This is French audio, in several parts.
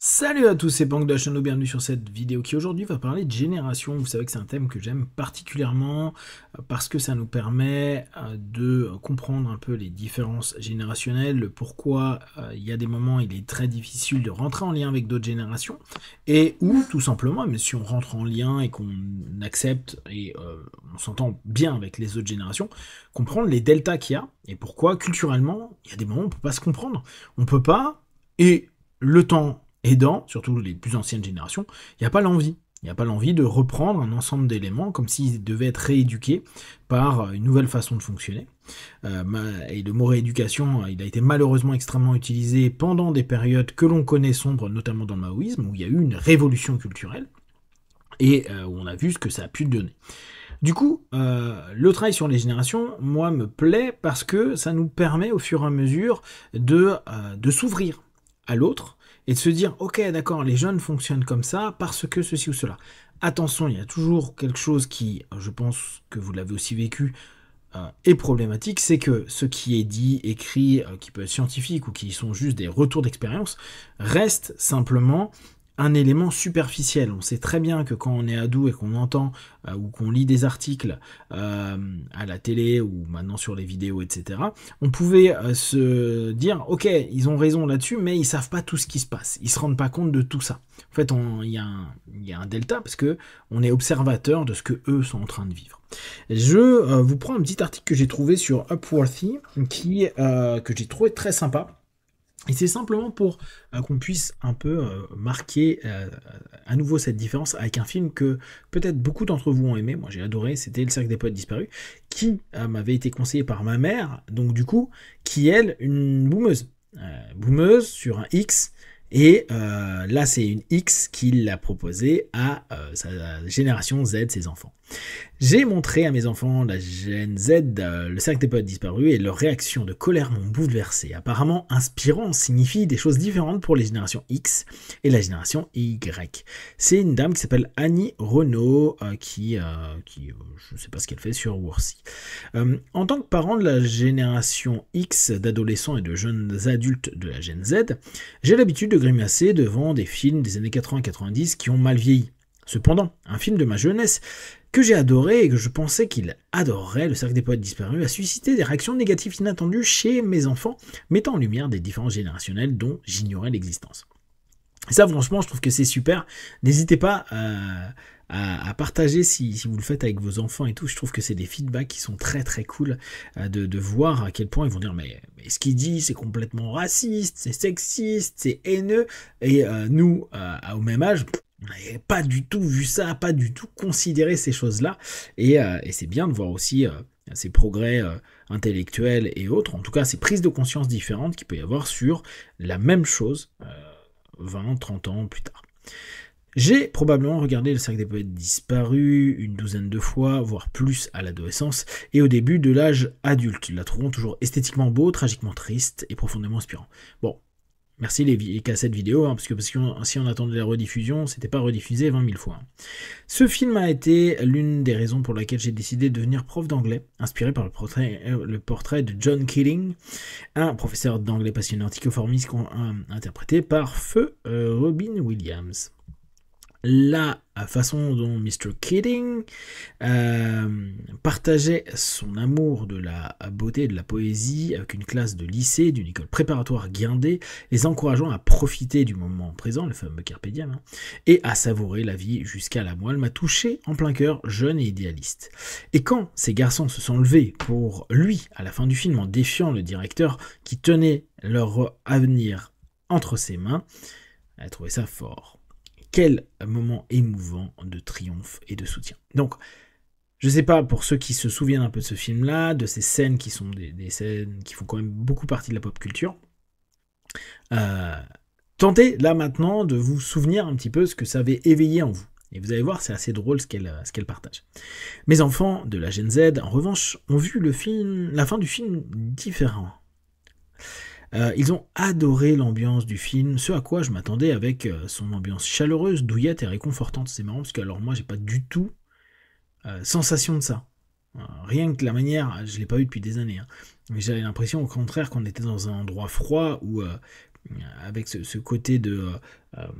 Salut à tous, c'est Banque de la chaîne, bienvenue sur cette vidéo qui aujourd'hui va parler de génération. Vous savez que c'est un thème que j'aime particulièrement parce que ça nous permet de comprendre un peu les différences générationnelles, le pourquoi il y a des moments il est très difficile de rentrer en lien avec d'autres générations et ou tout simplement, mais si on rentre en lien et qu'on accepte et on s'entend bien avec les autres générations, comprendre les deltas qu'il y a et pourquoi culturellement il y a des moments où on peut pas se comprendre, on peut pas et le temps aidant, surtout les plus anciennes générations, il n'y a pas l'envie. Il n'y a pas l'envie de reprendre un ensemble d'éléments comme s'ils devaient être rééduqués par une nouvelle façon de fonctionner. Et le mot rééducation, il a été malheureusement extrêmement utilisé pendant des périodes que l'on connaît sombres, notamment dans le maoïsme, où il y a eu une révolution culturelle, et où on a vu ce que ça a pu donner. Du coup, le travail sur les générations, moi, me plaît parce que ça nous permet au fur et à mesure de s'ouvrir à l'autre, et de se dire, ok, d'accord, les jeunes fonctionnent comme ça parce que ceci ou cela. Attention, il y a toujours quelque chose qui, je pense que vous l'avez aussi vécu, est problématique, c'est que ce qui est dit, écrit, qui peut être scientifique ou qui sont juste des retours d'expérience, reste simplement un élément superficiel. On sait très bien que quand on est ado et qu'on entend ou qu'on lit des articles à la télé ou maintenant sur les vidéos, etc., on pouvait se dire, ok, ils ont raison là-dessus, mais ils savent pas tout ce qui se passe. Ils se rendent pas compte de tout ça. En fait, il y a un delta parce que on est observateur de ce que eux sont en train de vivre. Je vous prends un petit article que j'ai trouvé sur Upworthy que j'ai trouvé très sympa. Et c'est simplement pour qu'on puisse un peu marquer à nouveau cette différence avec un film que peut-être beaucoup d'entre vous ont aimé. Moi j'ai adoré, c'était Le Cercle des Poètes Disparus, qui m'avait été conseillé par ma mère, donc du coup, qui elle, une boomeuse. Boomeuse sur un X, et là c'est une X qui l'a proposé à sa génération Z, ses enfants. J'ai montré à mes enfants la Gen Z, le cercle des poètes disparus, et leur réaction de colère m'ont bouleversé. Apparemment, inspirant signifie des choses différentes pour les générations X et la génération Y. C'est une dame qui s'appelle Annie Renaud, qui je ne sais pas ce qu'elle fait sur Worthy. En tant que parent de la génération X, d'adolescents et de jeunes adultes de la Gen Z, j'ai l'habitude de grimacer devant des films des années 80-90 qui ont mal vieilli. Cependant, un film de ma jeunesse que j'ai adoré et que je pensais qu'il adorerait, Le Cercle des Poètes Disparus, a suscité des réactions négatives inattendues chez mes enfants, mettant en lumière des différences générationnelles dont j'ignorais l'existence. Et ça, franchement, je trouve que c'est super. N'hésitez pas à partager si vous le faites avec vos enfants et tout. Je trouve que c'est des feedbacks qui sont très très cool de voir à quel point ils vont dire mais ce qu'il dit c'est complètement raciste, c'est sexiste, c'est haineux. Et nous, au même âge, on n'avait pas du tout vu ça, pas du tout considéré ces choses-là. Et c'est bien de voir aussi ces progrès intellectuels et autres, en tout cas ces prises de conscience différentes qu'il peut y avoir sur la même chose 20, 30 ans plus tard. J'ai probablement regardé Le Cercle des Poètes Disparus une douzaine de fois, voire plus à l'adolescence, et au début de l'âge adulte, la trouvant toujours esthétiquement beau, tragiquement triste et profondément inspirant. Bon, merci les cassettes vidéo, parce que si on attendait la rediffusion, c'était pas rediffusé 20 000 fois. Ce film a été l'une des raisons pour laquelle j'ai décidé de devenir prof d'anglais, inspiré par le portrait de John Keating, un professeur d'anglais passionné anticonformiste interprété par feu Robin Williams. La façon dont Mr. Keating partageait son amour de la beauté et de la poésie avec une classe de lycée, d'une école préparatoire guindée, les encourageant à profiter du moment présent, le fameux carpe diem, et à savourer la vie jusqu'à la moelle, m'a touché en plein cœur, jeune et idéaliste. Et quand ces garçons se sont levés pour lui, à la fin du film, en défiant le directeur qui tenait leur avenir entre ses mains, elle a trouvé ça fort. Quel moment émouvant de triomphe et de soutien. Donc, je sais pas, pour ceux qui se souviennent un peu de ce film-là, de ces scènes qui sont des scènes qui font quand même beaucoup partie de la pop culture, tentez là maintenant de vous souvenir un petit peu ce que ça avait éveillé en vous. Et vous allez voir, c'est assez drôle ce qu'elle partage. Mes enfants de la Gen Z, en revanche, ont vu la fin du film différent. Ils ont adoré l'ambiance du film, ce à quoi je m'attendais avec son ambiance chaleureuse, douillette et réconfortante. C'est marrant parce que alors moi j'ai pas du tout sensation de ça. Rien que la manière, je l'ai pas eu depuis des années, mais j'avais l'impression au contraire qu'on était dans un endroit froid où avec ce côté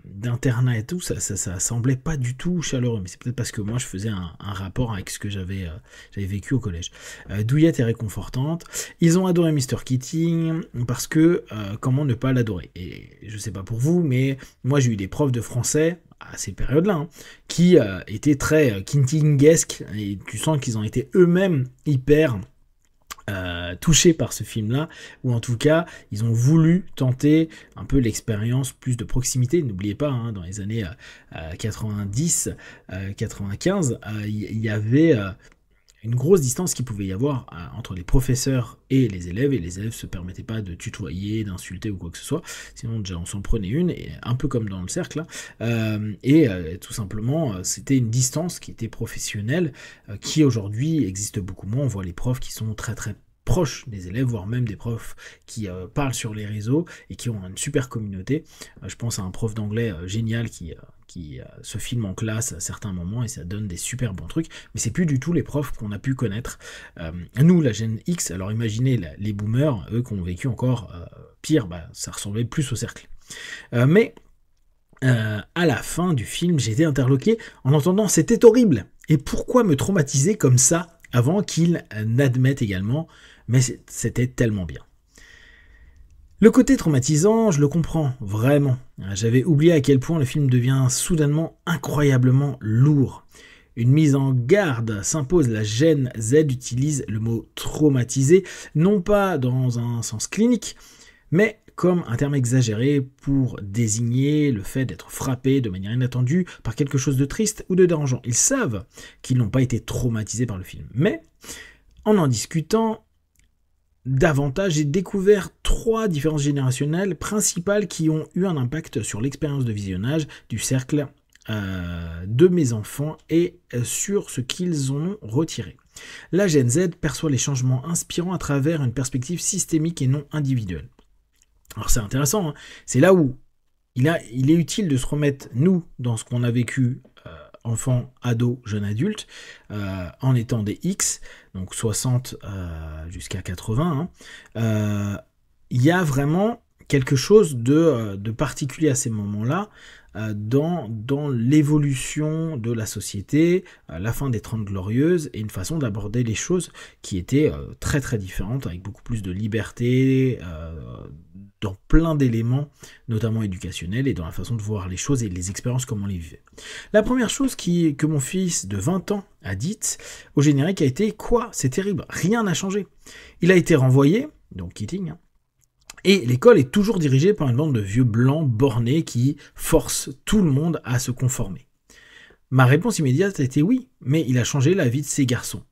d'internat et tout, ça semblait pas du tout chaleureux. Mais c'est peut-être parce que moi je faisais un rapport avec ce que j'avais vécu au collège. Douillette est réconfortante. Ils ont adoré Mr. Keating parce que comment ne pas l'adorer. Et je sais pas pour vous, mais moi j'ai eu des profs de français à ces périodes-là, hein, qui étaient très Keatingesques, et tu sens qu'ils ont été eux-mêmes hyper touchés par ce film-là, ou en tout cas, ils ont voulu tenter un peu l'expérience plus de proximité. N'oubliez pas, hein, dans les années 90, 95, il y avait une grosse distance qu'il pouvait y avoir entre les professeurs et les élèves se permettaient pas de tutoyer, d'insulter ou quoi que ce soit, sinon déjà on s'en prenait une, et un peu comme dans le cercle, tout simplement, c'était une distance qui était professionnelle, qui aujourd'hui existe beaucoup moins. On voit les profs qui sont très très proches des élèves, voire même des profs qui parlent sur les réseaux et qui ont une super communauté. Je pense à un prof d'anglais génial qui se filme en classe à certains moments et ça donne des super bons trucs, mais c'est plus du tout les profs qu'on a pu connaître. Nous, la Gen X, alors imaginez les boomers, eux qui ont vécu encore pire, ça ressemblait plus au cercle. Mais à la fin du film, j'ai été interloqué en entendant « c'était horrible !» Et pourquoi me traumatiser comme ça avant qu'ils n'admettent également « mais c'était tellement bien !» Le côté traumatisant, je le comprends, vraiment. J'avais oublié à quel point le film devient soudainement incroyablement lourd. Une mise en garde s'impose, la Gen Z utilise le mot traumatisé, non pas dans un sens clinique, mais comme un terme exagéré pour désigner le fait d'être frappé de manière inattendue par quelque chose de triste ou de dérangeant. Ils savent qu'ils n'ont pas été traumatisés par le film. Mais, en discutant davantage, j'ai découvert 3 différences générationnelles principales qui ont eu un impact sur l'expérience de visionnage du cercle de mes enfants et sur ce qu'ils en ont retiré. La Gen Z perçoit les changements inspirants à travers une perspective systémique et non individuelle. Alors c'est intéressant, hein. C'est là où il est utile de se remettre, nous, dans ce qu'on a vécu enfants, ados, jeunes adultes, en étant des X, donc 60 jusqu'à 80, il y a vraiment quelque chose de particulier à ces moments-là, dans l'évolution de la société, la fin des 30 glorieuses, et une façon d'aborder les choses qui était très très différente, avec beaucoup plus de liberté, dans plein d'éléments, notamment éducationnels, et dans la façon de voir les choses et les expériences, comment on les vivait. La première chose que mon fils de 20 ans a dite au générique a été « Quoi ? C'est terrible, rien n'a changé !» Il a été renvoyé, donc Keating, et l'école est toujours dirigée par une bande de vieux blancs bornés qui forcent tout le monde à se conformer. Ma réponse immédiate a été oui, mais il a changé la vie de ces garçons.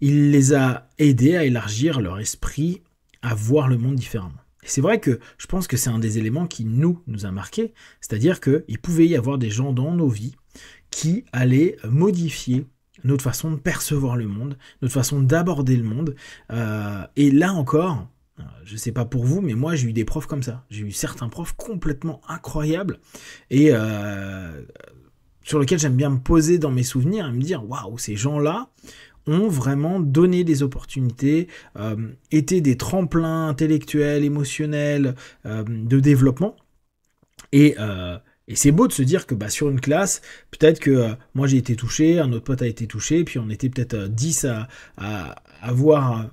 Il les a aidés à élargir leur esprit, à voir le monde différemment. Et c'est vrai que je pense que c'est un des éléments qui nous a marqués, c'est-à-dire qu'il pouvait y avoir des gens dans nos vies qui allaient modifier notre façon de percevoir le monde, notre façon d'aborder le monde, et là encore, je sais pas pour vous, mais moi j'ai eu des profs comme ça. J'ai eu certains profs complètement incroyables et sur lesquels j'aime bien me poser dans mes souvenirs et me dire waouh, ces gens-là ont vraiment donné des opportunités, été des tremplins intellectuels, émotionnels, de développement. Et c'est beau de se dire que sur une classe, peut-être que moi j'ai été touché, un autre pote a été touché, puis on était peut-être 10 à avoir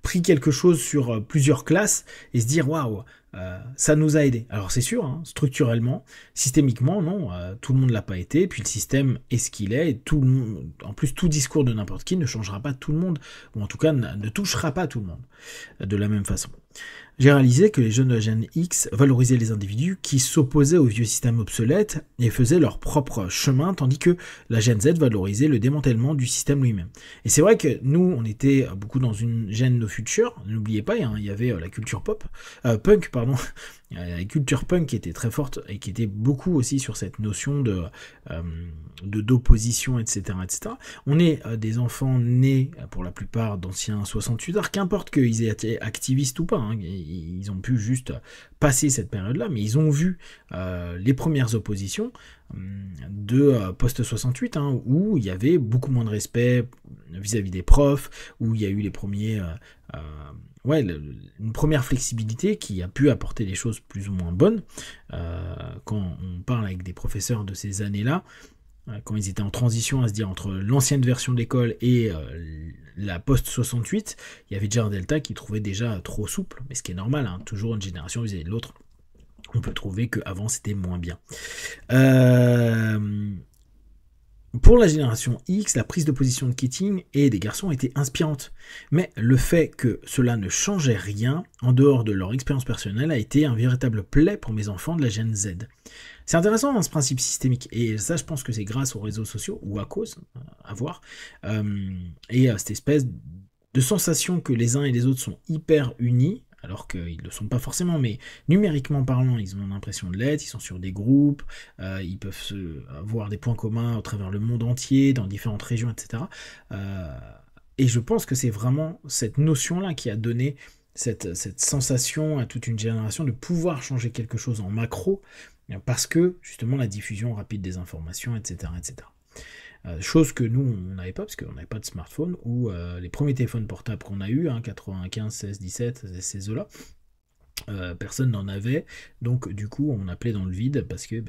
pris quelque chose sur plusieurs classes et se dire waouh, ça nous a aidés. Alors c'est sûr, hein, structurellement, systémiquement, non, tout le monde l'a pas été, puis le système est ce qu'il est, et en plus tout discours de n'importe qui ne changera pas tout le monde, ou en tout cas ne touchera pas tout le monde de la même façon. J'ai réalisé que les jeunes de la Gen X valorisaient les individus qui s'opposaient au vieux système obsolète et faisaient leur propre chemin, tandis que la Gen Z valorisait le démantèlement du système lui-même. Et c'est vrai que nous, on était beaucoup dans une Gen No Future, n'oubliez pas, hein, il y avait la culture punk, la culture punk qui était très forte et qui était beaucoup aussi sur cette notion d'opposition, etc., etc. On est des enfants nés, pour la plupart, d'anciens 68ers, qu'importe qu'ils aient été activistes ou pas, hein, ils ont pu juste passer cette période-là, mais ils ont vu les premières oppositions de post-68, hein, où il y avait beaucoup moins de respect vis-à-vis des profs, où il y a eu les premiers ouais, une première flexibilité qui a pu apporter des choses plus ou moins bonnes. Quand on parle avec des professeurs de ces années-là, quand ils étaient en transition à se dire entre l'ancienne version de l'école et la post-68, il y avait déjà un delta qui trouvait déjà trop souple, mais ce qui est normal, hein, toujours une génération vis-à-vis de l'autre, on peut trouver qu'avant c'était moins bien. Pour la génération X, la prise de position de Keating et des garçons était inspirante, mais le fait que cela ne changeait rien en dehors de leur expérience personnelle a été un véritable plaid pour mes enfants de la Gen Z. C'est intéressant dans ce principe systémique, et ça je pense que c'est grâce aux réseaux sociaux, ou à cause, à voir, et à cette espèce de sensation que les uns et les autres sont hyper unis, alors qu'ils ne le sont pas forcément, mais numériquement parlant, ils ont l'impression de l'être, ils sont sur des groupes, ils peuvent avoir des points communs à travers le monde entier, dans différentes régions, etc. Et je pense que c'est vraiment cette notion-là qui a donné cette sensation à toute une génération de pouvoir changer quelque chose en macro, parce que justement la diffusion rapide des informations, etc. etc. Chose que nous, on n'avait pas, parce qu'on n'avait pas de smartphone, ou les premiers téléphones portables qu'on a eu, 95, 16, 17, ces eaux-là, personne n'en avait, donc du coup on appelait dans le vide parce que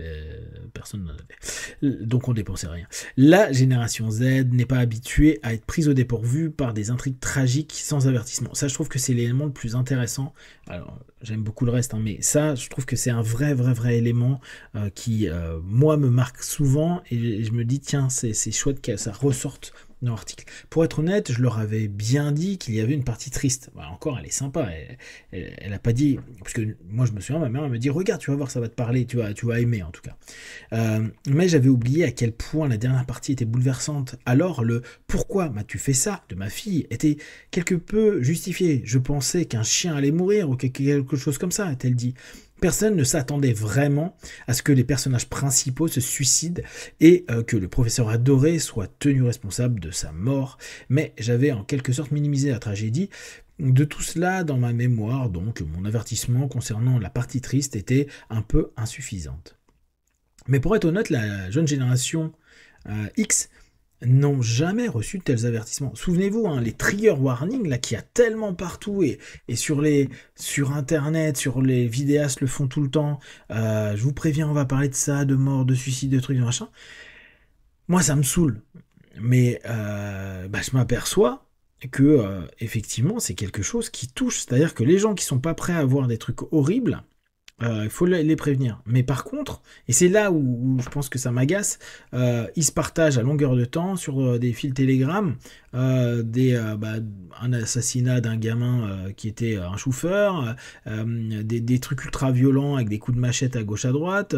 personne n'en avait, donc on dépensait rien. La génération Z n'est pas habituée à être prise au dépourvu par des intrigues tragiques sans avertissement. Ça je trouve que c'est l'élément le plus intéressant. Alors j'aime beaucoup le reste, hein, mais ça je trouve que c'est un vrai élément qui moi me marque souvent, et je me dis tiens c'est chouette que ça ressorte dans l'article. Pour être honnête, je leur avais bien dit qu'il y avait une partie triste. Bah, encore, elle est sympa. Elle a pas dit, parce que moi je me souviens, ma mère elle me dit regarde, tu vas voir, ça va te parler, tu vas aimer en tout cas. Mais j'avais oublié à quel point la dernière partie était bouleversante. Alors le pourquoi m'as-tu fait ça de ma fille était quelque peu justifié. Je pensais qu'un chien allait mourir ou quelque chose comme ça, a-t-elle dit. Personne ne s'attendait vraiment à ce que les personnages principaux se suicident et que le professeur adoré soit tenu responsable de sa mort, mais j'avais en quelque sorte minimisé la tragédie de tout cela dans ma mémoire, donc mon avertissement concernant la partie triste était un peu insuffisante. Mais pour être honnête, la jeune génération X n'ont jamais reçu de tels avertissements. Souvenez-vous, hein, les trigger warnings là qu'il y a tellement partout et sur internet, sur les vidéastes le font tout le temps. Je vous préviens, on va parler de ça, de mort, de suicide, de trucs, de machin. Moi, ça me saoule. Mais je m'aperçois que effectivement, c'est quelque chose qui touche. C'est-à-dire que les gens qui sont pas prêts à voir des trucs horribles, il faut les prévenir. Mais par contre, et c'est là où je pense que ça m'agace, ils se partagent à longueur de temps sur des fils Telegram un assassinat d'un gamin qui était un chauffeur, des trucs ultra violents avec des coups de machette à gauche à droite,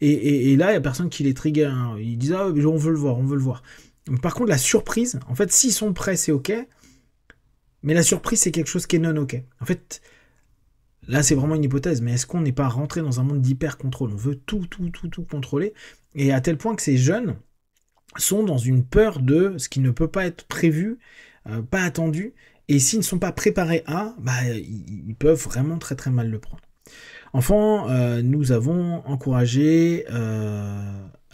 et là il n'y a personne qui les trigger. Hein. Ils disent ah on veut le voir. Par contre la surprise, en fait s'ils sont prêts c'est ok, mais la surprise c'est quelque chose qui est non ok. En fait, là, c'est vraiment une hypothèse, mais est-ce qu'on n'est pas rentré dans un monde d'hyper-contrôle ? On veut tout contrôler, et à tel point que ces jeunes sont dans une peur de ce qui ne peut pas être prévu, pas attendu, et s'ils ne sont pas préparés à, ils peuvent vraiment très mal le prendre. Enfin, nous avons encouragé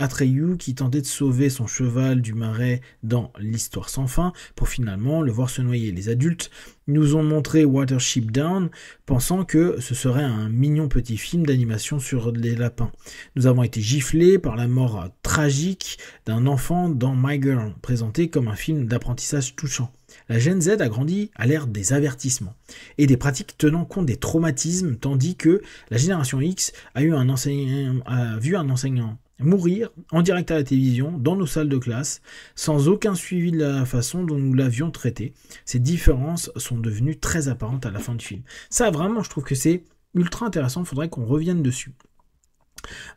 Atreyu qui tentait de sauver son cheval du marais dans l'histoire sans fin pour finalement le voir se noyer. Les adultes nous ont montré Watership Down pensant que ce serait un mignon petit film d'animation sur les lapins. Nous avons été giflés par la mort tragique d'un enfant dans My Girl, présenté comme un film d'apprentissage touchant. La Gen Z a grandi à l'ère des avertissements et des pratiques tenant compte des traumatismes, tandis que la génération X a vu un enseignant mourir en direct à la télévision, dans nos salles de classe, sans aucun suivi de la façon dont nous l'avions traité. Ces différences sont devenues très apparentes à la fin du film. Ça, vraiment, je trouve que c'est ultra intéressant, il faudrait qu'on revienne dessus.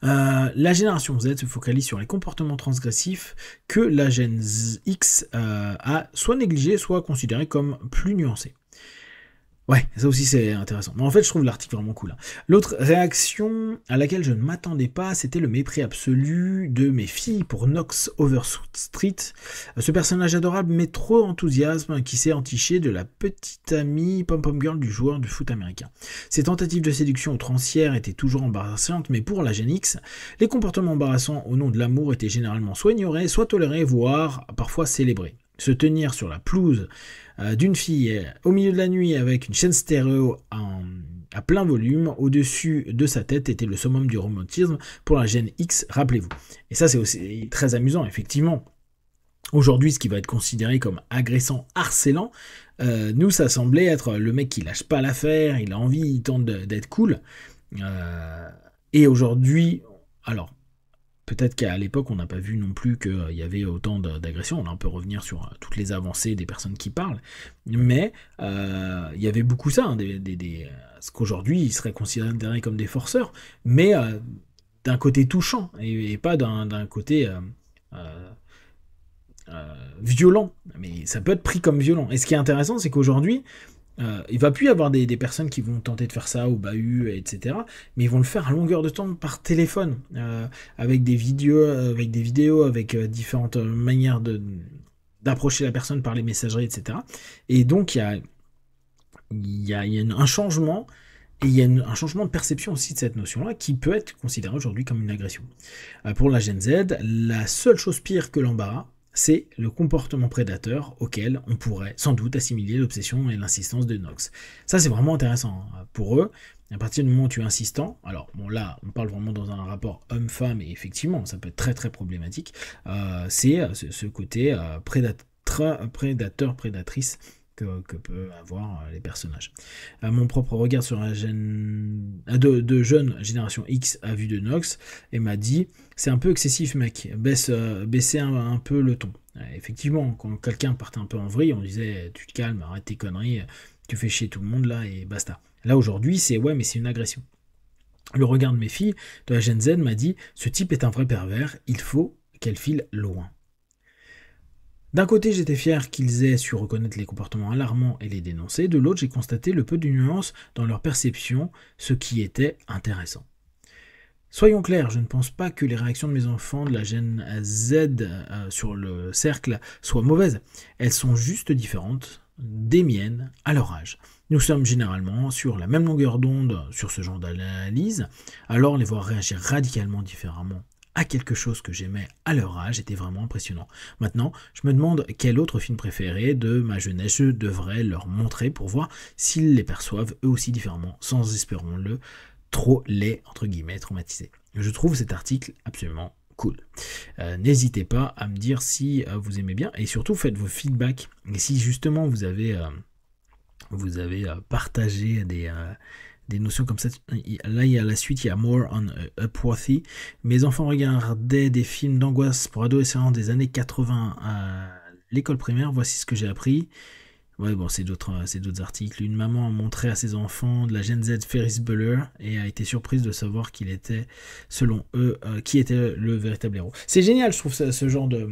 La génération Z se focalise sur les comportements transgressifs que la Gen X a soit négligés, soit considérés comme plus nuancés. Ouais, ça aussi c'est intéressant. Mais en fait, je trouve l'article vraiment cool. L'autre réaction à laquelle je ne m'attendais pas, c'était le mépris absolu de mes filles pour Knox Overstreet, ce personnage adorable mais trop enthousiasme qui s'est entiché de la petite amie pom-pom girl du joueur de foot américain. Ses tentatives de séduction outrancière étaient toujours embarrassantes, mais pour la Gen X, les comportements embarrassants au nom de l'amour étaient généralement soit ignorés, soit tolérés, voire parfois célébrés. Se tenir sur la pelouse d'une fille au milieu de la nuit avec une chaîne stéréo à plein volume. Au-dessus de sa tête était le summum du romantisme pour la gêne X, rappelez-vous. Et ça, c'est aussi très amusant, effectivement. Aujourd'hui, ce qui va être considéré comme agressant, harcelant, nous, ça semblait être le mec qui lâche pas l'affaire, il a envie, il tente d'être cool. Et aujourd'hui, alors, peut-être qu'à l'époque, on n'a pas vu non plus qu'il y avait autant d'agressions. Là, on peut revenir sur toutes les avancées des personnes qui parlent. Mais il y avait beaucoup ça, hein, ce qu'aujourd'hui, ils seraient considérés comme des forceurs, mais d'un côté touchant, et pas d'un côté violent. Mais ça peut être pris comme violent. Et ce qui est intéressant, c'est qu'aujourd'hui, il va plus y avoir des personnes qui vont tenter de faire ça au bahut, etc. Mais ils vont le faire à longueur de temps par téléphone, avec des vidéos, avec différentes manières d'approcher la personne par les messageries, etc. Et donc il y a un changement, et il y a un changement de perception aussi de cette notion-là qui peut être considérée aujourd'hui comme une agression. Pour la Gen Z, la seule chose pire que l'embarras, c'est le comportement prédateur auquel on pourrait sans doute assimiler l'obsession et l'insistance de Knox. Ça, c'est vraiment intéressant. Pour eux, à partir du moment où tu es insistant, alors bon là, on parle vraiment dans un rapport homme-femme, et effectivement, ça peut être très très problématique, c'est ce côté prédateur-prédatrice que peuvent avoir les personnages. Mon propre regard sur la de jeune génération X à vue de Knox, et m'a dit c'est un peu excessif mec, baissez un peu le ton. Effectivement, quand quelqu'un partait un peu en vrille, on disait tu te calmes, arrête tes conneries, tu fais chier tout le monde là et basta. Là aujourd'hui c'est ouais mais c'est une agression. Le regard de mes filles de la Gen Z m'a dit ce type est un vrai pervers, il faut qu'elle file loin. D'un côté, j'étais fier qu'ils aient su reconnaître les comportements alarmants et les dénoncer, de l'autre, j'ai constaté le peu de nuances dans leur perception, ce qui était intéressant. Soyons clairs, je ne pense pas que les réactions de mes enfants de la Gen Z sur le cercle soient mauvaises. Elles sont juste différentes des miennes à leur âge. Nous sommes généralement sur la même longueur d'onde sur ce genre d'analyse, alors les voir réagir radicalement différemment à quelque chose que j'aimais à leur âge était vraiment impressionnant. Maintenant, je me demande quel autre film préféré de ma jeunesse je devrais leur montrer pour voir s'ils les perçoivent eux aussi différemment, sans espérons-le trop les, entre guillemets, traumatiser. Je trouve cet article absolument cool. N'hésitez pas à me dire si vous aimez bien, et surtout faites vos feedbacks. Et si justement vous avez partagé des notions comme ça. Là, il y a la suite, il y a More on Upworthy. Mes enfants regardaient des films d'angoisse pour adolescents des années 80 à l'école primaire. Voici ce que j'ai appris. Ouais, bon, c'est d'autres articles. Une maman a montré à ses enfants de la Gen Z Ferris Bueller et a été surprise de savoir qu'il était, selon eux, qui était le véritable héros. C'est génial, je trouve, ce genre de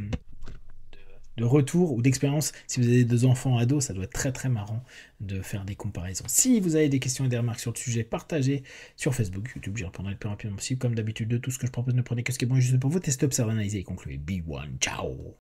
retour ou d'expérience. Si vous avez deux enfants ados, ça doit être très très marrant de faire des comparaisons. Si vous avez des questions et des remarques sur le sujet, partagez sur Facebook, YouTube, j'y répondrai le plus rapidement possible. Comme d'habitude, de tout ce que je propose, ne prenez que ce qui est bon et juste pour vous. Testez, observez, analysez et concluez. Be one, ciao.